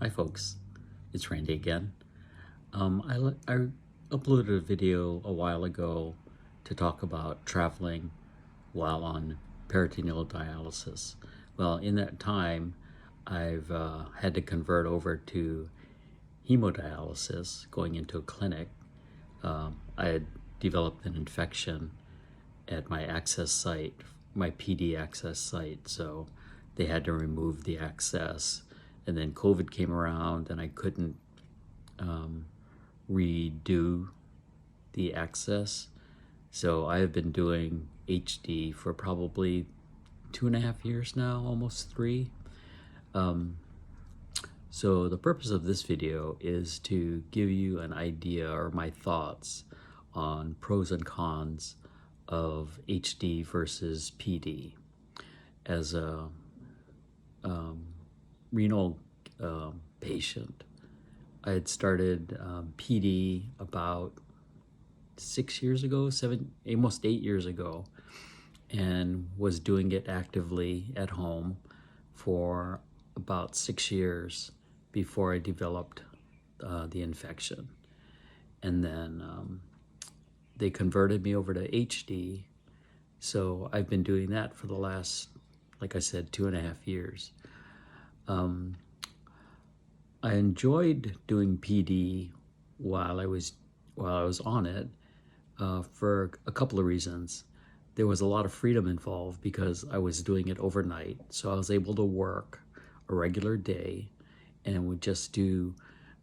Hi folks, it's Randy again. I uploaded a video a while ago to talk about traveling while on peritoneal dialysis. Well, in that time, I've had to convert over to hemodialysis, going into a clinic. I had developed an infection at my access site, my PD access site, so they had to remove the access. And then COVID came around and I couldn't redo the access. So I have been doing HD for probably 2.5 years now, almost 3. So the purpose of this video is to give you an idea or my thoughts on pros and cons of HD versus PD. As a renal patient, I had started PD about 6 years ago, almost 8 years ago, and was doing it actively at home for about 6 years before I developed the infection. And then they converted me over to HD. So I've been doing that for the last, like I said, 2.5 years. I enjoyed doing PD while I was on it for a couple of reasons. There was a lot of freedom involved because I was doing it overnight, so I was able to work a regular day and would just do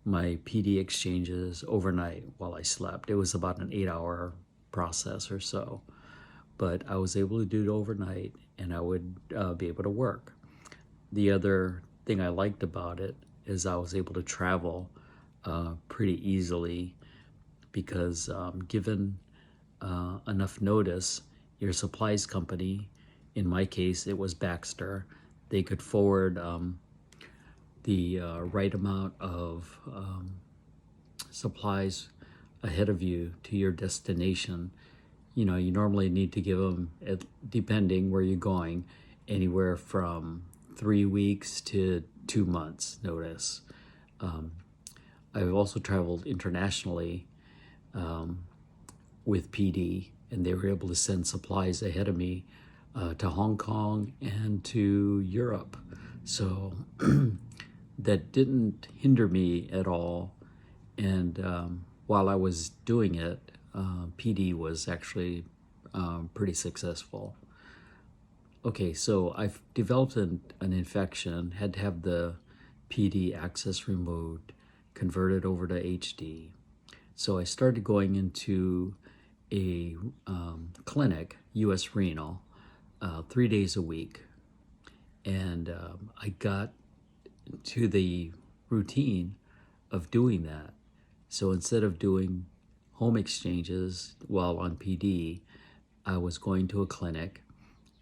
my PD exchanges overnight while I slept. It was about an 8-hour process or so, but I was able to do it overnight and I would be able to work. The other thing I liked about it is I was able to travel pretty easily because given enough notice, your supplies company, in my case it was Baxter, they could forward the right amount of supplies ahead of you to your destination. You know, you normally need to give them, depending where you're going, anywhere from 3 weeks to 2 months notice. I've also traveled internationally with PD, and they were able to send supplies ahead of me to Hong Kong and to Europe. So that didn't hinder me at all. And while I was doing it, PD was actually pretty successful. Okay, so I've developed an infection, had to have the PD access removed, converted over to HD. So I started going into a clinic, US Renal, 3 days a week. And I got to the routine of doing that. So instead of doing home exchanges while on PD, I was going to a clinic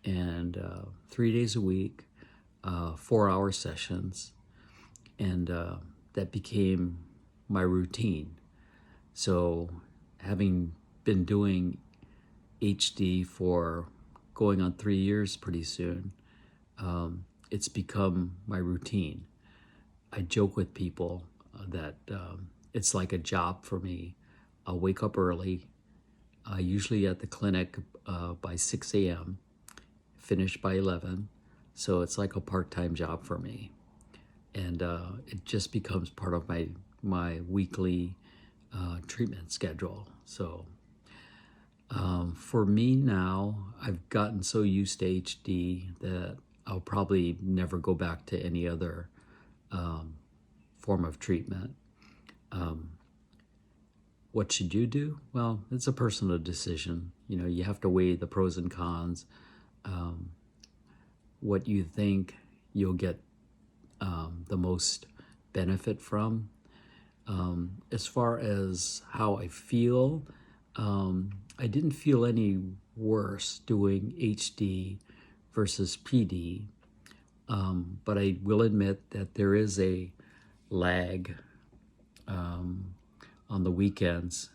and 3 days a week, 4-hour sessions, and that became my routine. So having been doing HD for going on 3 years pretty soon, it's become my routine. I joke with people that it's like a job for me. I'll wake up early, usually at the clinic by 6 a.m., finish by 11, so it's like a part-time job for me. And it just becomes part of my weekly treatment schedule. So for me now, I've gotten so used to HD that I'll probably never go back to any other form of treatment. What should you do? Well, it's a personal decision. You know, you have to weigh the pros and cons, what you think you'll get the most benefit from. As far as how I feel, I didn't feel any worse doing HD versus PD, but I will admit that there is a lag on the weekends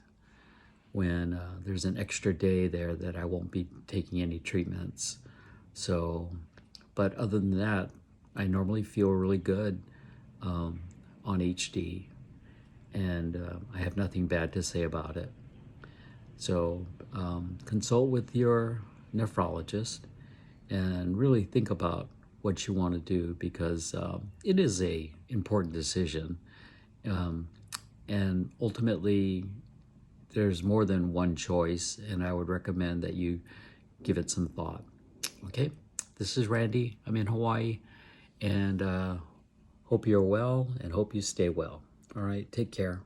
when there's an extra day there that I won't be taking any treatments. So, but other than that, I normally feel really good. on HD, and I have nothing bad to say about it. So consult with your nephrologist and really think about what you want to do, because it is a important decision, and ultimately there's more than one choice, and I would recommend that you give it some thought. Okay, this is Randy. I'm in Hawaii, and hope you're well and hope you stay well. All right, take care.